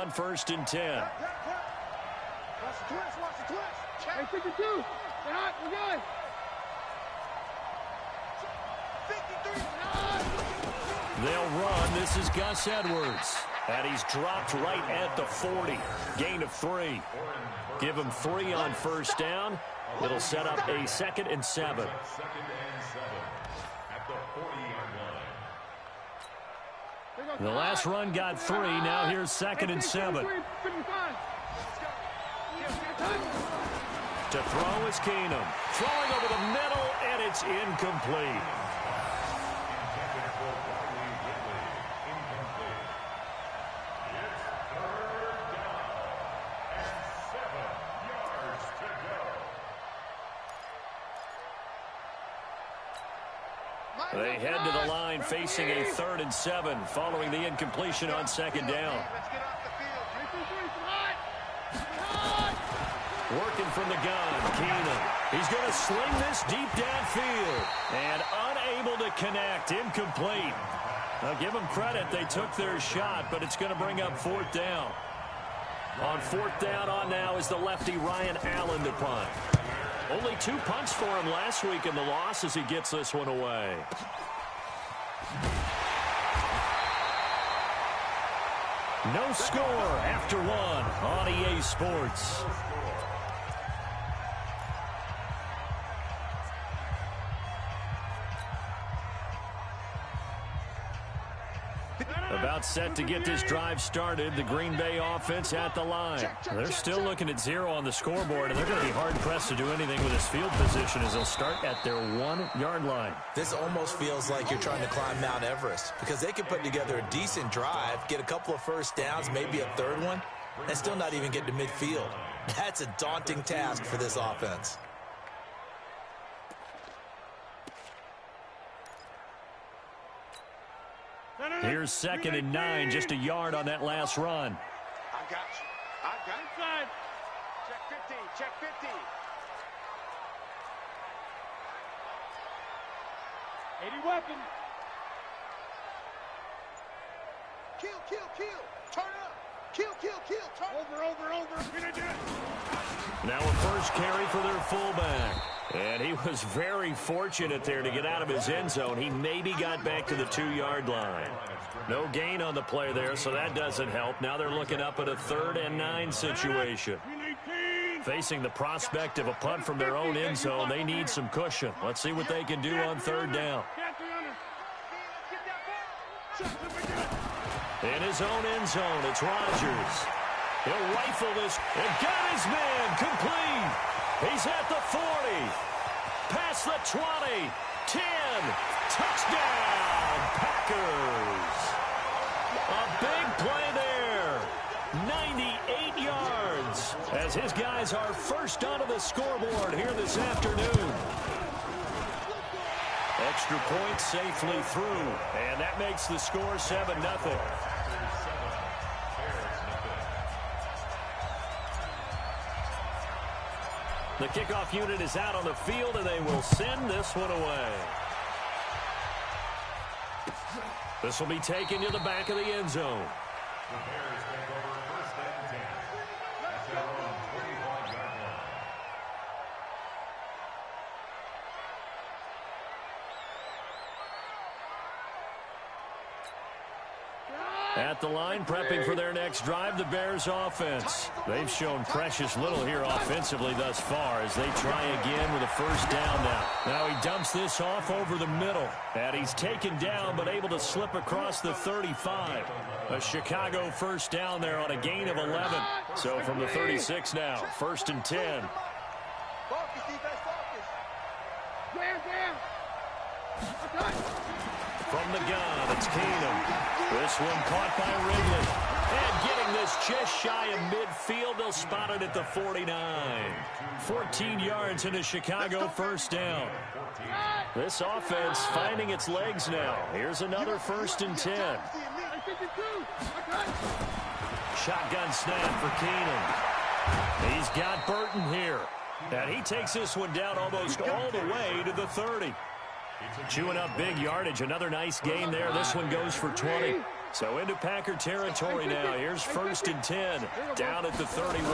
on 1st and 10. Watch the twist, watch the twist. Hey, 52. Stay hot, we're good. 53. They'll run. This is Gus Edwards. And he's dropped right at the 40. Gain of 3. Give him 3 on 1st down. It'll set up a 2nd and 7. The last run got 3. Now here's 2nd and 7. To throw is Keenum. Throwing over the middle, and it's incomplete. They head to the line facing a 3rd and 7 following the incompletion on 2nd down. Working from the gun, Keenum. He's going to sling this deep downfield and unable to connect. Incomplete. Now give them credit. They took their shot, but it's going to bring up 4th down. On 4th down on now is the lefty Ryan Allen to punt. Only 2 punts for him last week in the loss as he gets this one away. No score after 1 on EA Sports. About set to get this drive started. The Green Bay offense at the line. They're still looking at 0 on the scoreboard, and they're going to be hard-pressed to do anything with this field position as they'll start at their 1-yard line. This almost feels like you're trying to climb Mount Everest because they can put together a decent drive, get a couple of 1st downs, maybe a 3rd one, and still not even get to midfield. That's a daunting task for this offense. Here's 2nd and 9, just a yard on that last run. I got you. I got inside. Check 50. Check 50. 80 weapon. Kill, kill, kill. Turn up. Kill, kill, kill. Turn over. Gonna do it. Now a first carry for their fullback. And he was very fortunate there to get out of his end zone. He maybe got back to the 2-yard line. No gain on the play there, so that doesn't help. Now they're looking up at a 3rd and 9 situation. Facing the prospect of a punt from their own end zone, they need some cushion. Let's see what they can do on 3rd down. In his own end zone, it's Rodgers. He'll rifle this and got his man complete. He's at the 40, past the 20, 10, touchdown, Packers. A big play there, 98 yards, as his guys are first onto the scoreboard here this afternoon. Extra point safely through, and that makes the score 7-0. The kickoff unit is out on the field, and they will send this one away. This will be taken to the back of the end zone. The Bears take over 1st and 10. At their own 25-yard line. At the line, prepping for their next drive, the Bears offense. They've shown precious little here offensively thus far as they try again with a 1st down now. Now he dumps this off over the middle, and he's taken down but able to slip across the 35. A Chicago 1st down there on a gain of 11. So from the 36 now, 1st and 10. From the gun, it's Keenum. This one caught by Ridley. And getting this just shy of midfield, they'll spot it at the 49. 14 yards in a Chicago 1st down. This offense finding its legs now. Here's another 1st and 10. Shotgun snap for Keenum. He's got Burton here. And he takes this one down almost all the way to the 30. Chewing up big yardage. Another nice gain there. This one goes for 20. So into Packer territory now. Here's 1st and 10. Down at the 31.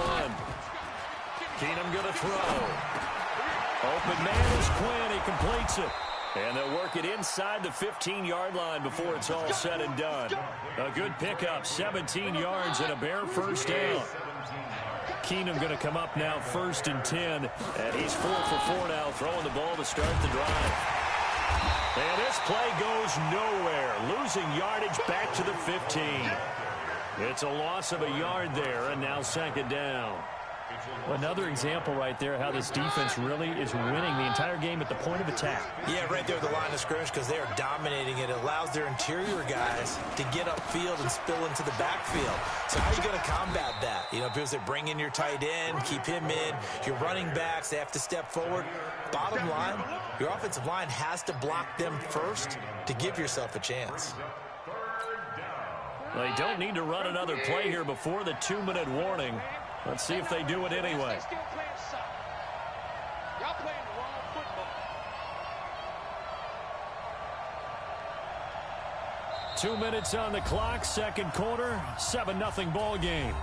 Keenum going to throw. Open man is Quinn. He completes it. And they'll work it inside the 15-yard line before it's all said and done. A good pickup, 17 yards and a bare first down. Keenum going to come up now 1st and 10. And he's 4 for 4 now, throwing the ball to start the drive. And this play goes nowhere. Losing yardage back to the 15. It's a loss of a yard there, and now 2nd down. Another example right there how this defense really is winning the entire game at the point of attack. Yeah, right there at the line of scrimmage because they are dominating it. It allows their interior guys to get upfield and spill into the backfield. So how are you going to combat that? You know, people say bring in your tight end, keep him in. Your running backs, they have to step forward. Bottom line, your offensive line has to block them first to give yourself a chance. They don't need to run another play here before the 2-minute warning. Let's see if they do it anyway. Y'all playing the wrong football. 2 minutes on the clock, 2nd quarter, 7-0 ball game.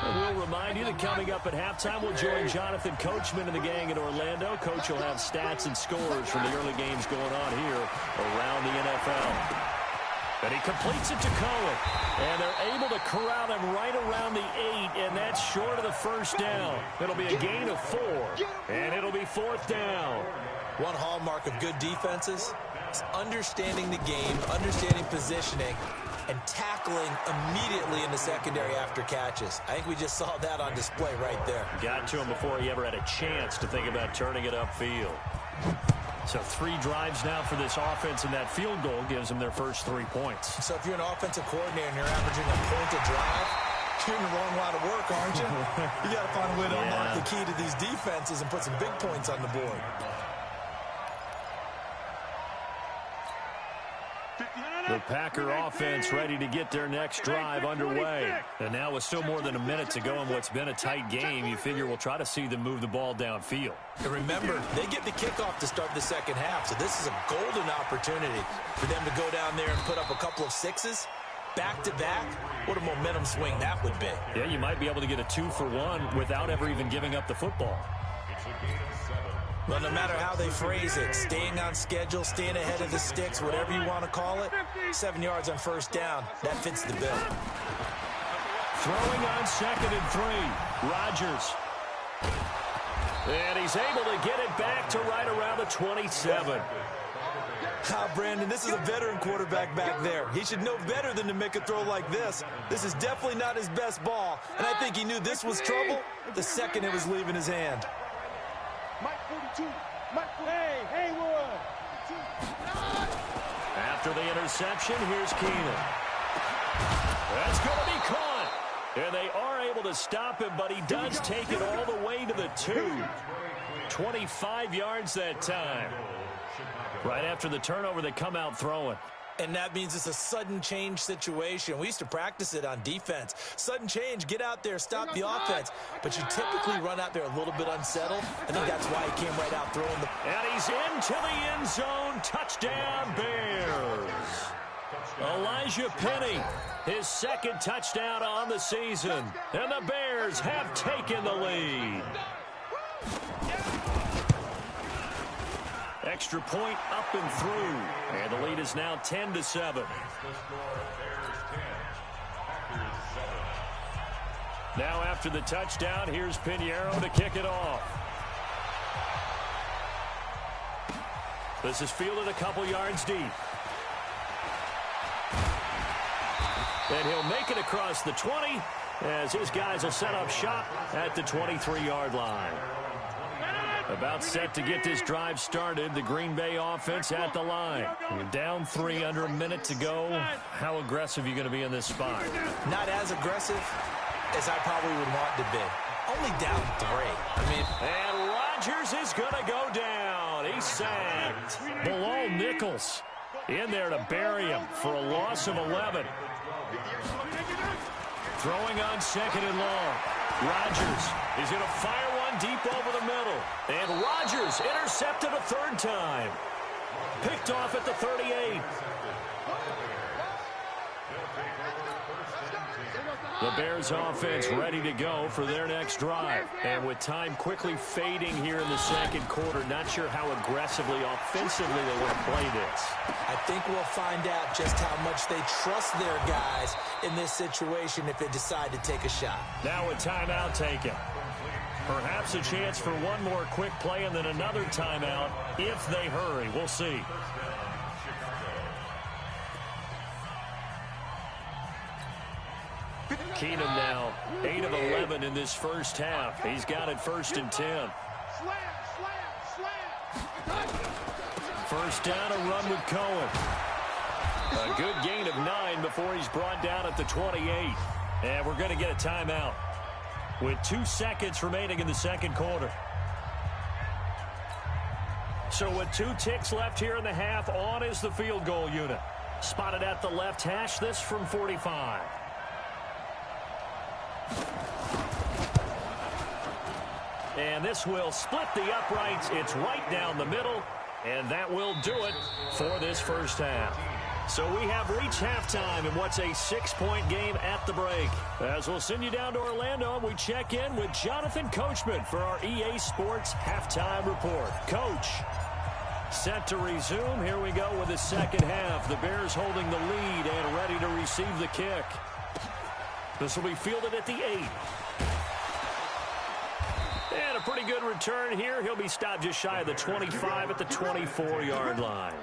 We'll remind you that coming up at halftime, we'll join Jonathan Coachman and the gang in Orlando. Coach will have stats and scores from the early games going on here around the NFL. And he completes it to Cohen. And they're able to corral him right around the 8, and that's short of the first down. It'll be a gain of 4, and it'll be 4th down. One hallmark of good defenses is understanding the game, understanding positioning, and tackling immediately in the secondary after catches. I think we just saw that on display right there. Got to him before he ever had a chance to think about turning it upfield. So 3 drives now for this offense, and that field goal gives them their first 3 points. So if you're an offensive coordinator and you're averaging a point a drive, you're in the wrong line of work, aren't you? You got to find a way to unlock the key to these defenses and put some big points on the board. The Packer offense ready to get their next drive underway. And now with still more than a minute to go in what's been a tight game, you figure we'll try to see them move the ball downfield. And remember, they get the kickoff to start the second half, so this is a golden opportunity for them to go down there and put up a couple of 6s back-to-back. What a momentum swing that would be. Yeah, you might be able to get a 2-for-1 without ever even giving up the football. Well, no matter how they phrase it, staying on schedule, staying ahead of the sticks, whatever you want to call it, 7 yards on first down, that fits the bill. Throwing on 2nd and 3, Rodgers. And he's able to get it back to right around the 27. Brandon, this is a veteran quarterback back there. He should know better than to make a throw like this. This is definitely not his best ball, and I think he knew this was trouble the second it was leaving his hand. Mike 42. Mike 40. Hey, Haywood. After the interception, here's Keenum. That's going to be caught. And they are able to stop him, but he does take it all the way to the 2. 25 yards that time. Right after the turnover, they come out throwing. And that means it's a sudden change situation. We used to practice it on defense. Sudden change, get out there, stop the offense. But you typically run out there a little bit unsettled. I think that's why he came right out throwing the... And he's into the end zone. Touchdown, Bears. Elijah Penny, his 2nd touchdown on the season. And the Bears have taken the lead. Extra point up and through. And the lead is now 10-7. Now after the touchdown, here's Pinheiro to kick it off. This is fielded a couple yards deep. And he'll make it across the 20 as his guys will set up shop at the 23-yard line. About set to get this drive started. The Green Bay offense at the line. You're down 3, under a minute to go. How aggressive are you going to be in this spot? Not as aggressive as I probably would want to be. Only down 3. And Rodgers is going to go down. He's sacked. Below Nichols in there to bury him for a loss of 11. Throwing on 2nd and long. Rodgers is going to fire one run deep over the middle. And Rodgers intercepted a third time. Picked off at the 38. The Bears offense ready to go for their next drive. And with time quickly fading here in the second quarter, not sure how aggressively, offensively they want to play this. I think we'll find out just how much they trust their guys in this situation if they decide to take a shot. Now a timeout taken. Perhaps a chance for one more quick play and then another timeout if they hurry. We'll see. Keenum now 8 of 11 in this first half. He's got it 1st and 10. First down, a run with Cohen. A good gain of 9 before he's brought down at the 28. And we're going to get a timeout with 2 seconds remaining in the second quarter. So with 2 ticks left here in the half, on is the field goal unit. Spotted at the left hash, this from 45. And this will split the uprights. It's right down the middle, and that will do it for this first half. So we have reached halftime in what's a 6-point game at the break. As we'll send you down to Orlando, we check in with Jonathan Coachman for our EA Sports Halftime Report. Coach, set to resume. Here we go with the second half. The Bears holding the lead and ready to receive the kick. This will be fielded at the 8. And a pretty good return here. He'll be stopped just shy of the 25 at the 24-yard line.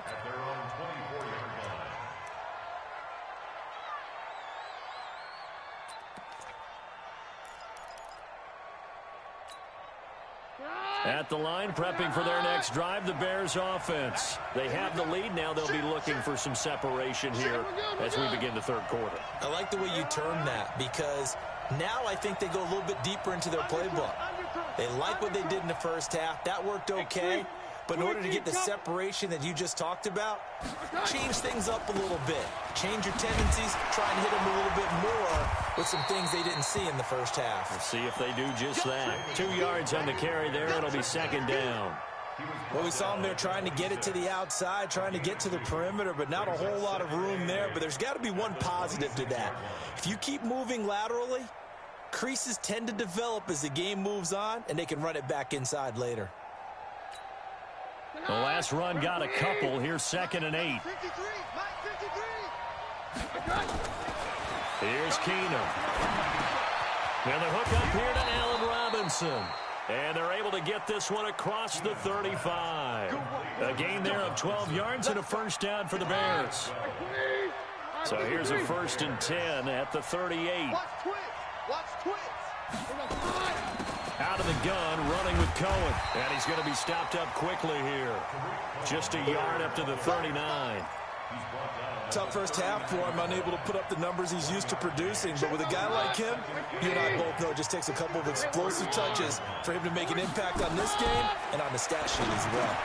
At the line, prepping for their next drive, the Bears offense. They have the lead. Now they'll be looking for some separation here as we begin the third quarter. I like the way you term that because now I think they go a little bit deeper into their playbook. They like what they did in the first half. That worked okay. But in order to get the separation that you just talked about, change things up a little bit. Change your tendencies, try and hit them a little bit more with some things they didn't see in the first half. Let's see if they do just that. 2 yards on the carry there. It'll be second down. Well, we saw them there trying to get it to the outside, trying to get to the perimeter, but not a whole lot of room there. But there's got to be one positive to that. If you keep moving laterally, creases tend to develop as the game moves on, and they can run it back inside later. The last run got a couple. Here's 2nd and 8. Here's Keenum. And the hook up here to Allen Robinson. And they're able to get this one across the 35. A gain there of 12 yards and a first down for the Bears. So here's a 1st and 10 at the 38. Out of the gun, running with Cohen. And he's going to be stopped up quickly here. Just a yard up to the 39. Tough first half for him, unable to put up the numbers he's used to producing. But with a guy like him, you and I both know it just takes a couple of explosive touches for him to make an impact on this game and on the stat sheet as well.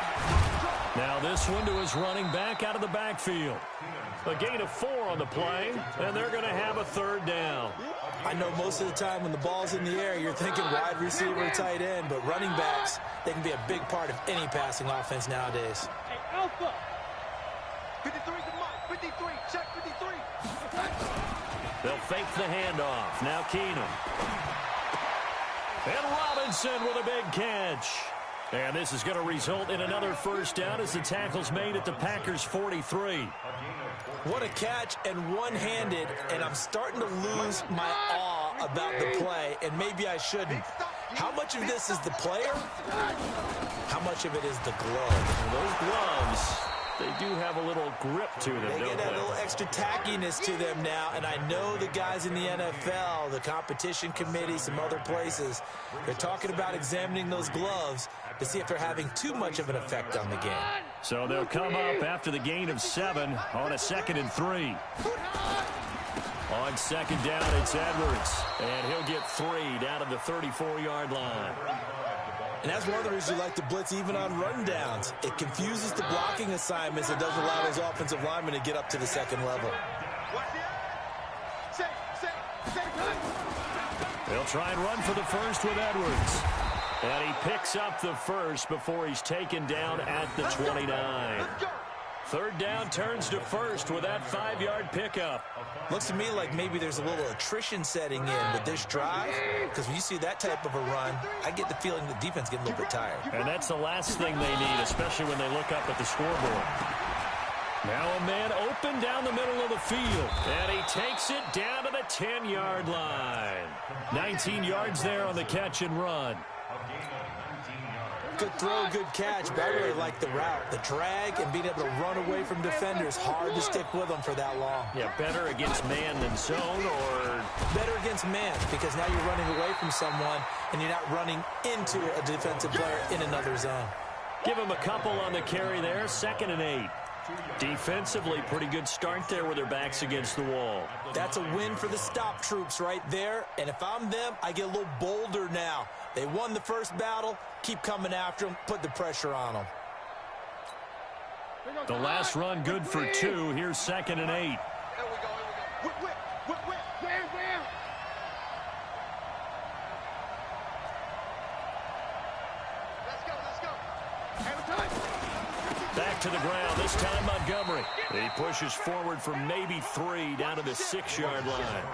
Now this one to his running back out of the backfield. A gain of 4 on the play, and they're going to have a third down. I know most of the time when the ball's in the air, you're thinking wide receiver, tight end, but running backs, they can be a big part of any passing offense nowadays. Hey, Alpha. 53 to Mike. 53. Check 53. They'll fake the handoff. Now Keenum. And Robinson with a big catch. And this is going to result in another first down as the tackle's made at the Packers' 43. What a catch and one-handed, and I'm starting to lose my awe about the play, and maybe I shouldn't. How much of this is the player? How much of it is the glove? And those gloves, they do have a little grip to them, They don't get that little extra tackiness to them now, and I know the guys in the NFL, the competition committee, some other places, they're talking about examining those gloves to see if they're having too much of an effect on the game. So they'll come up after the gain of 7 on a 2nd and 3. On 2nd down, it's Edwards, and he'll get 3 down to the 34-yard line. And that's one of the reasons we like to blitz even on rundowns. It confuses the blocking assignments. It doesn't allow those offensive linemen to get up to the second level. They'll try and run for the first with Edwards. And he picks up the first before he's taken down at the 29. Third down turns to first with that 5-yard pickup. Looks to me like maybe there's a little attrition setting in with this drive, because when you see that type of a run, I get the feeling the defense getting a little bit tired. And that's the last thing they need, especially when they look up at the scoreboard. Now a man open down the middle of the field, and he takes it down to the 10-yard line. 19 yards there on the catch and run. Good throw, good catch, but I really like the route. The drag and being able to run away from defenders, hard to stick with them for that long. Yeah, better against man than zone, or better against man, because now you're running away from someone and you're not running into a defensive player in another zone. Give him a couple on the carry there, 2nd and 8. Defensively, pretty good start there with their backs against the wall. That's a win for the stop troops right there, and if I'm them, I get a little bolder now. They won the first battle, keep coming after them, put the pressure on them. The last run good for 2. Here's 2nd and 8. Here we go. Whip. Wham. Let's go. Have a time. Back to the ground, this time Montgomery. He pushes forward for maybe 3 down to the 6-yard line.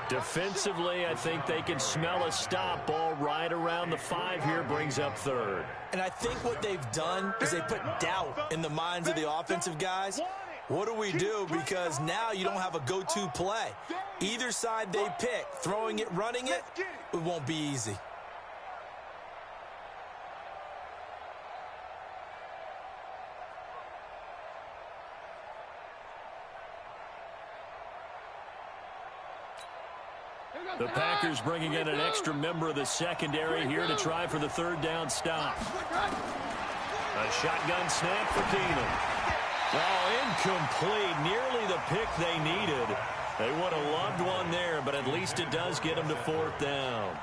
Defensively, I think they can smell a stop. Ball right around the 5 here, brings up 3rd. And I think what they've done is they put doubt in the minds of the offensive guys. What do we do? Because now you don't have a go-to play. Either side they pick, throwing it, running it, it won't be easy. The Packers bringing in an extra member of the secondary here to try for the 3rd down stop. A shotgun snap for Keenum. Oh, incomplete. Nearly the pick they needed. They would have loved one there, but at least it does get them to 4th down.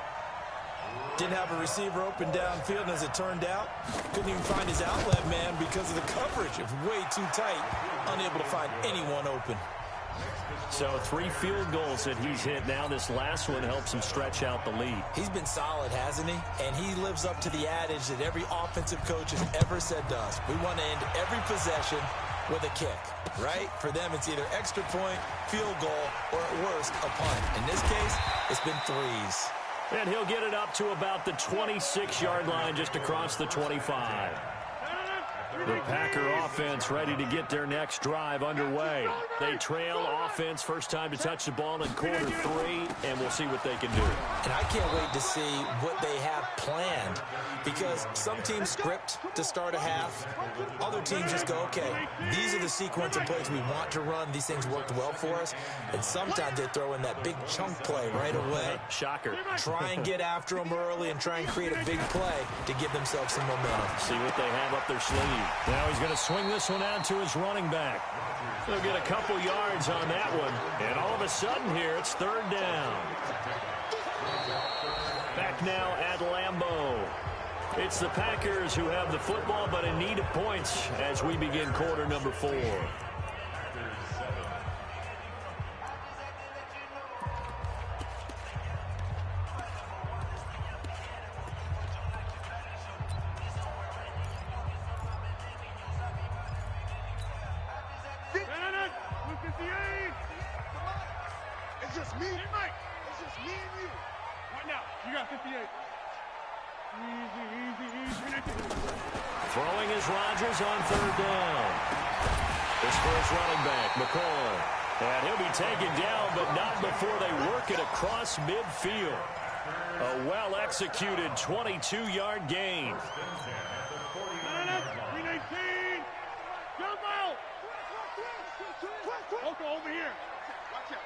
Didn't have a receiver open downfield, and as it turned out, couldn't even find his outlet man because of the coverage. It was way too tight, unable to find anyone open. So 3 field goals that he's hit now. This last one helps him stretch out the lead. He's been solid, hasn't he? And he lives up to the adage that every offensive coach has ever said to us. We want to end every possession with a kick, right? For them, it's either extra point, field goal, or at worst, a punt. In this case, it's been 3s. And he'll get it up to about the 26-yard line, just across the 25. The Packer offense ready to get their next drive underway. They trail offense, first time to touch the ball in quarter 3, and we'll see what they can do. And I can't wait to see what they have planned, because some teams script to start a half. Other teams just go, okay, these are the sequence of plays we want to run. These things worked well for us. And sometimes they throw in that big chunk play right away. Shocker. Try and get after them early and try and create a big play to give themselves some momentum. See what they have up their sleeve. Now he's going to swing this one out to his running back. He'll get a couple yards on that one. And all of a sudden here, it's 3rd down. Back now at Lambeau. It's the Packers who have the football, but in need of points as we begin quarter number 4. It's just me. It's just me and you. Right now, you got 58. Easy. Throwing is Rodgers on 3rd down. This first running back, McCoy. And he'll be taken down, but not before they work it across midfield. A well-executed 22-yard gain. 319. Jump out. Okay, over here. Watch out.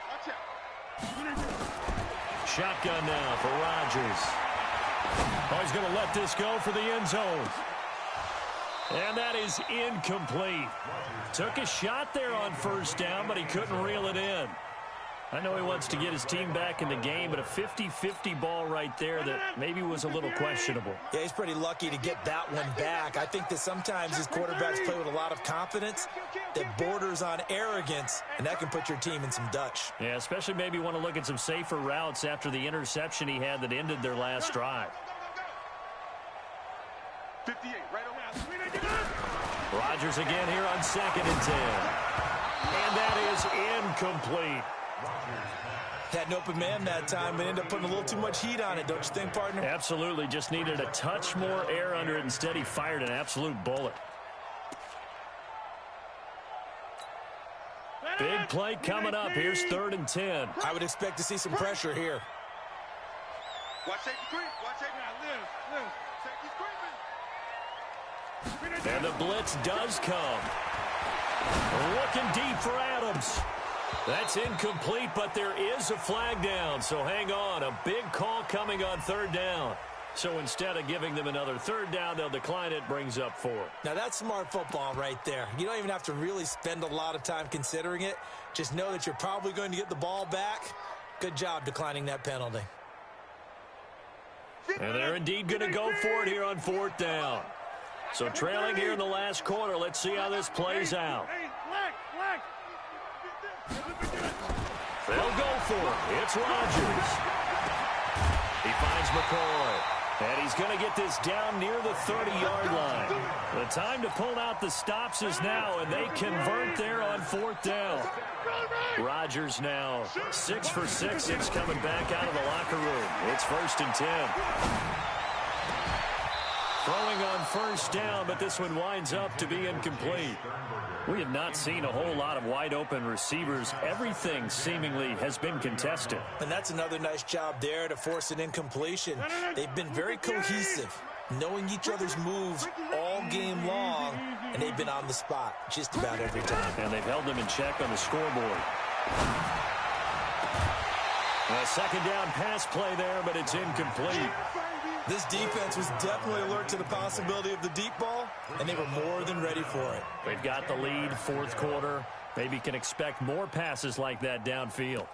Shotgun now for Rodgers. Oh, he's going to let this go for the end zone. And that is incomplete. Took a shot there on 1st down, but he couldn't reel it in. I know he wants to get his team back in the game, but a 50-50 ball right there that maybe was a little questionable. Yeah, he's pretty lucky to get that one back. I think that sometimes his quarterbacks play with a lot of confidence that borders on arrogance, and that can put your team in some Dutch. Yeah, especially maybe want to look at some safer routes after the interception he had that ended their last drive. 58, right around. Rodgers again here on 2nd and 10. And that is incomplete. Had an open man that time, but ended up putting a little too much heat on it, don't you think, partner? Absolutely. Just needed a touch more air under it. Instead, he fired an absolute bullet. Big play coming up. Here's 3rd and 10. I would expect to see some pressure here. Watch safety creep. Watch safety. Live. Safety's creeping. And the blitz does come. Looking deep for Adams. That's incomplete, but there is a flag down, so hang on. A big call coming on 3rd down. So instead of giving them another 3rd down, they'll decline it, brings up 4. Now, that's smart football right there. You don't even have to really spend a lot of time considering it. Just know that you're probably going to get the ball back. Good job declining that penalty. And they're indeed going to go for it here on 4th down. So trailing here in the last quarter, let's see how this plays out. They'll go for it. It's Rodgers. He finds McCoy. And he's going to get this down near the 30-yard line. The time to pull out the stops is now, and they convert there on 4th down. Rodgers now 6 for 6. It's coming back out of the locker room. It's 1st and 10. Throwing on 1st down, but this one winds up to be incomplete. We have not seen a whole lot of wide-open receivers. Everything seemingly has been contested. And that's another nice job there to force an incompletion. They've been very cohesive, knowing each other's moves all game long, and they've been on the spot just about every time. And they've held them in check on the scoreboard. A 2nd down pass play there, but it's incomplete. This defense was definitely alert to the possibility of the deep ball, and they were more than ready for it. They've got the lead, 4th quarter. Maybe can expect more passes like that downfield.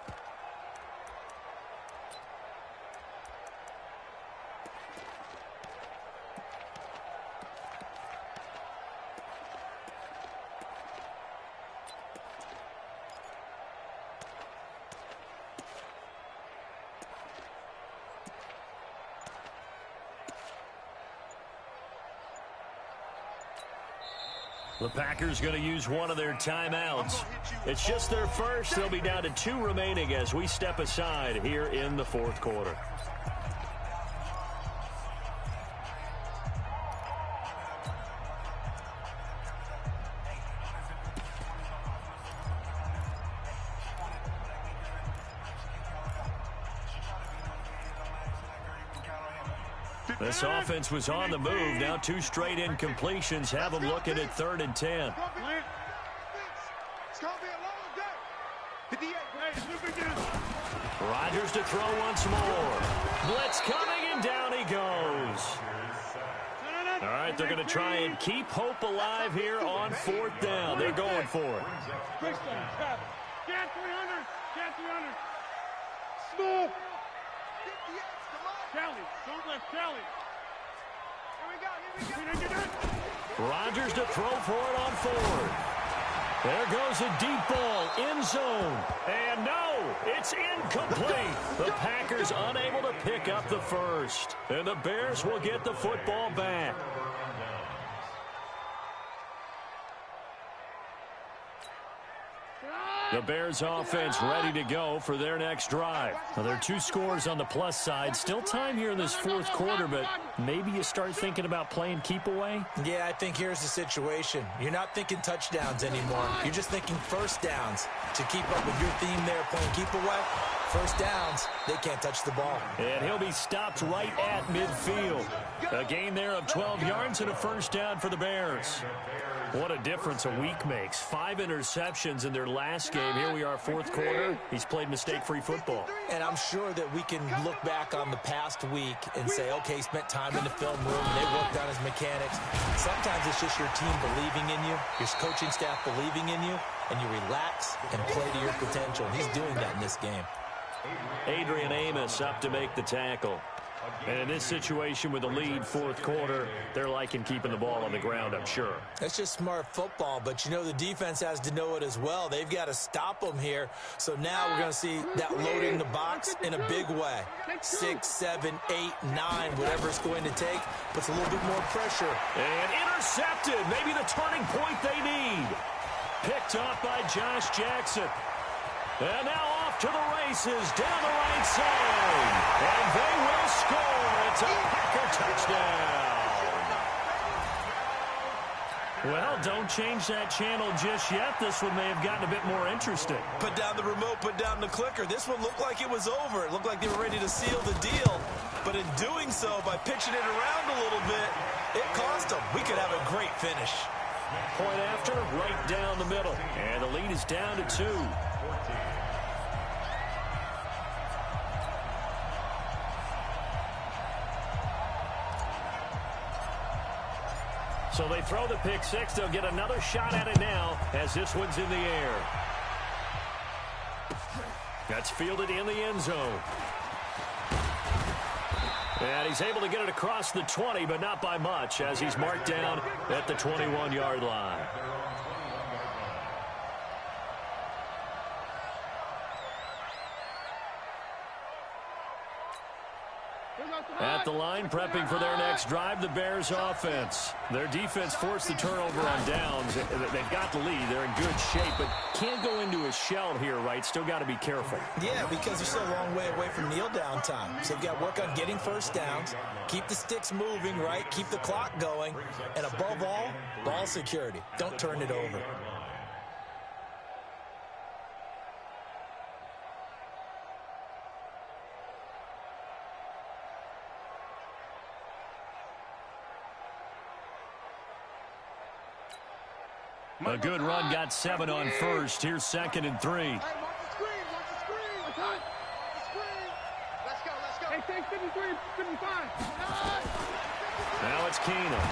The Packers going to use one of their timeouts. It's just their first. They'll be down to 2 remaining as we step aside here in the 4th quarter. This offense was on the move. Now 2 straight incompletions have them looking at 3rd and 10. It's going to be a long day. 58. Rodgers to throw once more. Blitz coming, and down he goes. All right, they're going to try and keep hope alive here on 4th down. They're going for it. Get 300. Get 300. Small. Kelly. Don't let Kelly. Here we go. Rodgers to throw for it on 4th. There goes a deep ball, end zone. And no, it's incomplete. The Packers unable to pick up the first. And the Bears will get the football back. The Bears offense ready to go for their next drive. Now, there are 2 scores on the plus side. Still time here in this 4th quarter, but maybe you start thinking about playing keep away? Yeah, I think here's the situation. You're not thinking touchdowns anymore. You're just thinking 1st downs. To keep up with your theme there, playing keep away, 1st downs, they can't touch the ball. And he'll be stopped right at midfield. A gain there of 12 yards and a 1st down for the Bears. What a difference a week makes. 5 interceptions in their last game. Here we are, 4th quarter. He's played mistake-free football. And I'm sure that we can look back on the past week and say, okay, he spent time in the film room, and they worked on his mechanics. Sometimes it's just your team believing in you, your coaching staff believing in you, and you relax and play to your potential. He's doing that in this game. Adrian Amos up to make the tackle. And in this situation with the lead, fourth quarter, they're liking keeping the ball on the ground, I'm sure. That's just smart football, but you know the defense has to know it as well. They've got to stop them here. So now we're going to see that loading the box in a big way. 6, 7, 8, 9, whatever it's going to take, puts a little bit more pressure. And intercepted, maybe the turning point they need. Picked off by Josh Jackson. And now off to the races down the right side. And they will score. It's a Packer touchdown. Well, don't change that channel just yet. This one may have gotten a bit more interesting. Put down the remote, put down the clicker. This one looked like it was over. It looked like they were ready to seal the deal. But in doing so, by pitching it around a little bit, it cost them. We could have a great finish. Point after, right down the middle. And the lead is down to 2. So they throw the pick six. They'll get another shot at it now as this one's in the air. That's fielded in the end zone. And he's able to get it across the 20, but not by much, as he's marked down at the 21-yard line. At the line, prepping for their next drive, the Bears offense. Their defense forced the turnover on downs. They've got the lead. They're in good shape, but can't go into a shell here, right? Still got to be careful. Yeah, because they're still a long way away from kneel down time. So they've got to work on getting first downs, keep the sticks moving, right? Keep the clock going. And above all, ball security. Don't turn it over. A good run, got 7 on first. Here's 2nd and 3. Hey, watch the screen, watch the screen. Watch the screen. Let's go, let's go. Hey, take 53, 55. Now it's Keenan.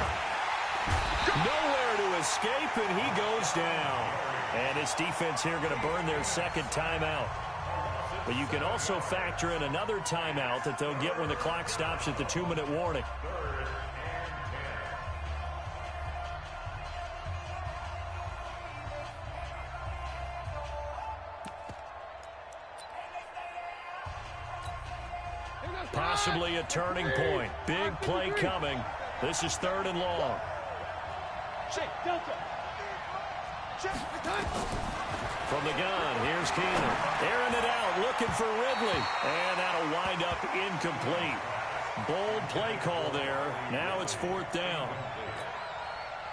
Nowhere to escape, and he goes down. And his defense here going to burn their second timeout. But you can also factor in another timeout that they'll get when the clock stops at the 2-minute warning. Possibly a turning point. Big play coming. This is 3rd and long. From the gun, here's Keenan. Airing it out, looking for Ridley. And that'll wind up incomplete. Bold play call there. Now it's 4th down.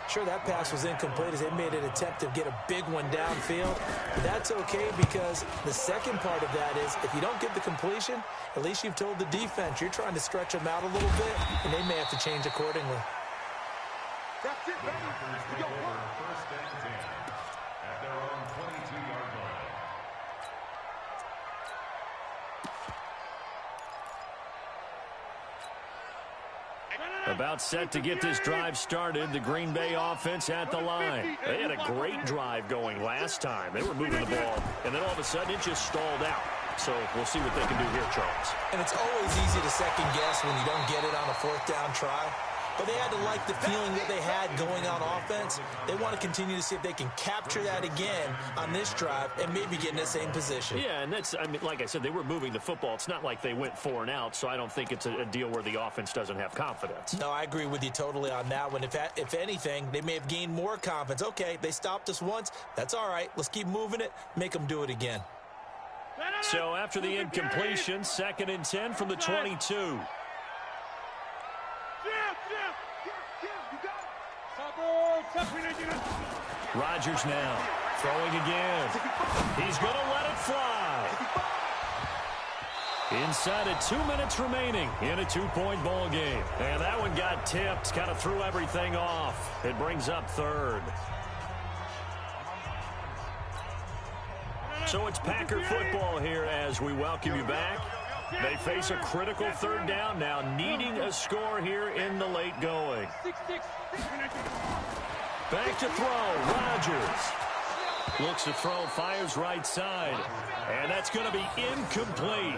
Sure, that pass was incomplete as they made an attempt to get a big one downfield. But that's okay because the second part of that is if you don't get the completion, at least you've told the defense you're trying to stretch them out a little bit, and they may have to change accordingly. That's it, baby. We got one. First and 10 at their own 22-yard line. About set to get this drive started, the Green Bay offense at the line. They had a great drive going last time. They were moving the ball, and then all of a sudden it just stalled out. So we'll see what they can do here, Charles. And it's always easy to second guess when you don't get it on a 4th down try. But they had to like the feeling that they had going on offense. They want to continue to see if they can capture that again on this drive and maybe get in the same position. Yeah, and that's, I mean, like I said, they were moving the football. It's not like they went 4 and out, so I don't think it's a deal where the offense doesn't have confidence. No, I agree with you totally on that one. If anything, they may have gained more confidence. Okay, they stopped us once. That's all right. Let's keep moving it. Make them do it again. So after the incompletion, 2nd and 10 from the 22. Rodgers now throwing again. He's going to let it fly. Inside of 2 minutes remaining in a 2-point ball game. And that one got tipped, kind of threw everything off. It brings up 3rd. So it's Packer football here as we welcome you back. They face a critical 3rd down now, needing a score here in the late going. Back to throw, Rodgers. Looks to throw, fires right side. And that's going to be incomplete.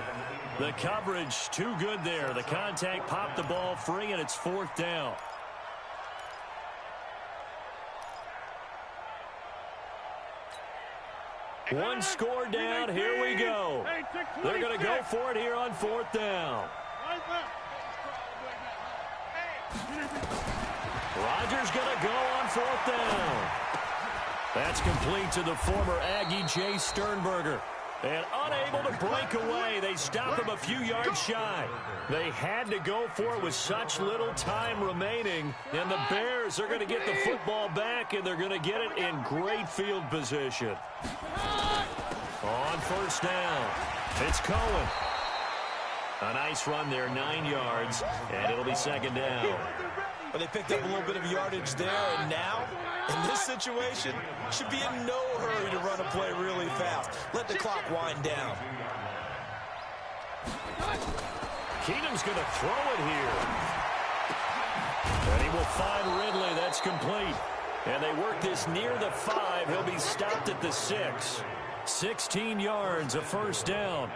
The coverage too good there. The contact popped the ball free, and it's 4th down. One score down. Here we go. They're going to go for it here on 4th down. Rodgers going to go on 4th down. That's complete to the former Aggie Jay Sternberger. And unable to break away. They stop him a few yards shy. They had to go for it with such little time remaining. And the Bears are going to get the football back, and they're going to get it in great field position. On 1st down, it's Cohen. A nice run there, 9 yards, and it'll be 2nd down. Well, they picked up a little bit of yardage there, and now, in this situation, should be in no hurry to run a play really fast. Let the clock wind down. Keenum's going to throw it here. And he will find Ridley. That's complete. And they work this near the 5. He'll be stopped at the 6. 16 yards, a 1st down.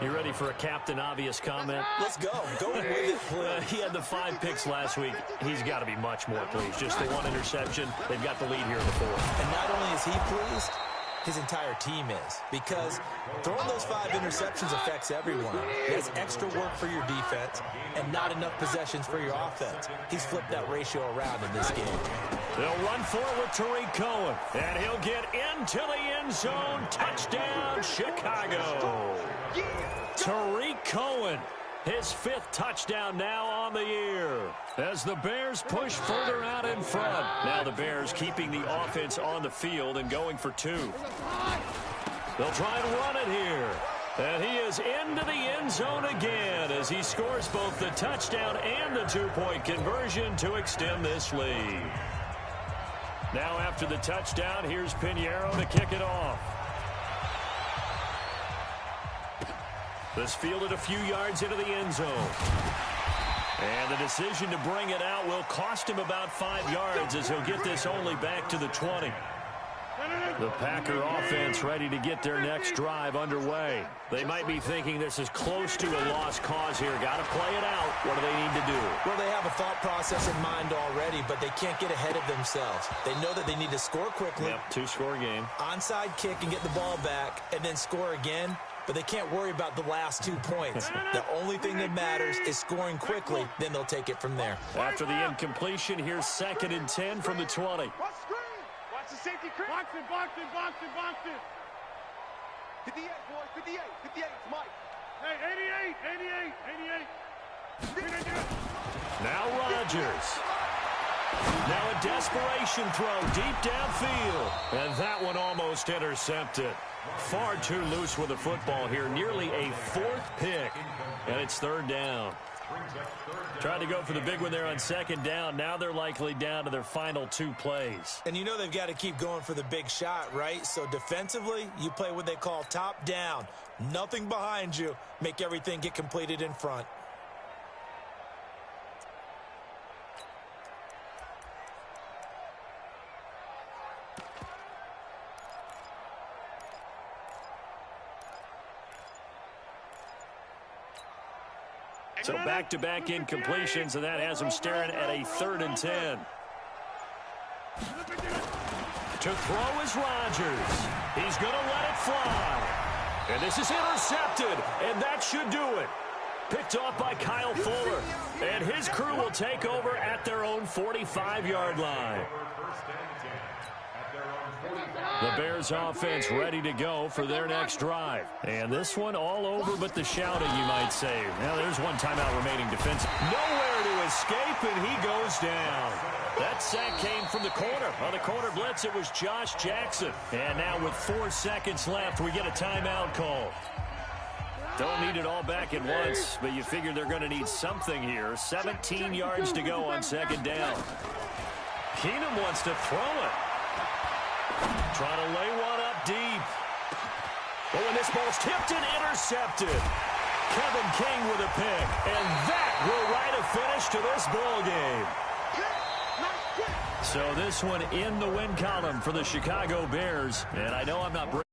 You ready for a Captain Obvious comment? Let's go. Go with it, please. He had the 5 picks last week. He's got to be much more pleased. Just the 1 interception. They've got the lead here in the 4th. And not only is he pleased, his entire team is. Because throwing those 5 interceptions affects everyone. That's extra work for your defense and not enough possessions for your offense. He's flipped that ratio around in this game. They'll run for it with Tariq Cohen. And he'll get into the end zone. Touchdown, Chicago. Tariq Cohen, his 5th touchdown now on the year. As the Bears push further out in front. Now the Bears keeping the offense on the field and going for 2. They'll try and run it here. And he is into the end zone again as he scores both the touchdown and the 2-point conversion to extend this lead. Now after the touchdown, here's Pinheiro to kick it off. This fielded a few yards into the end zone. And the decision to bring it out will cost him about 5 yards as he'll get this only back to the 20. The Packer offense ready to get their next drive underway. They might be thinking this is close to a lost cause here. Got to play it out. What do they need to do? Well, they have a thought process in mind already, but they can't get ahead of themselves. They know that they need to score quickly. Yep, 2-score game. Onside kick and get the ball back and then score again. But they can't worry about the last 2 points. The only thing that matters is scoring quickly. Then they'll take it from there. After the incompletion, here's 2nd and 10 from the 20. Watch the safety creep. Box it, box it, box it, box it. 58, boys, 58, 58, it's Mike. Hey, 88, 88, 88. Now Rodgers. Now a desperation throw deep downfield. And that one almost intercepted. Far too loose with the football here. Nearly a 4th pick. And it's 3rd down. Tried to go for the big one there on 2nd down. Now they're likely down to their final 2 plays. And you know they've got to keep going for the big shot, right? So defensively, you play what they call top down. Nothing behind you. Make everything get completed in front. So back-to-back incompletions, and that has him staring at a 3rd and 10. To throw is Rodgers. He's going to let it fly. And this is intercepted, and that should do it. Picked off by Kyle Fuller. And his crew will take over at their own 45-yard line. The Bears offense ready to go for their next drive. And this one all over but the shouting, you might say. Now there's one timeout remaining defensive. Nowhere to escape, and he goes down. That sack came from the corner. On the corner blitz, it was Josh Jackson. And now with 4 seconds left, we get a timeout call. Don't need it all back at once, but you figure they're going to need something here. 17 yards to go on 2nd down. Keenum wants to throw it. Trying to lay one up deep. Oh, and this ball's tipped and intercepted. Kevin King with a pick. And that will write a finish to this ball game. So this one in the win column for the Chicago Bears. And I know I'm not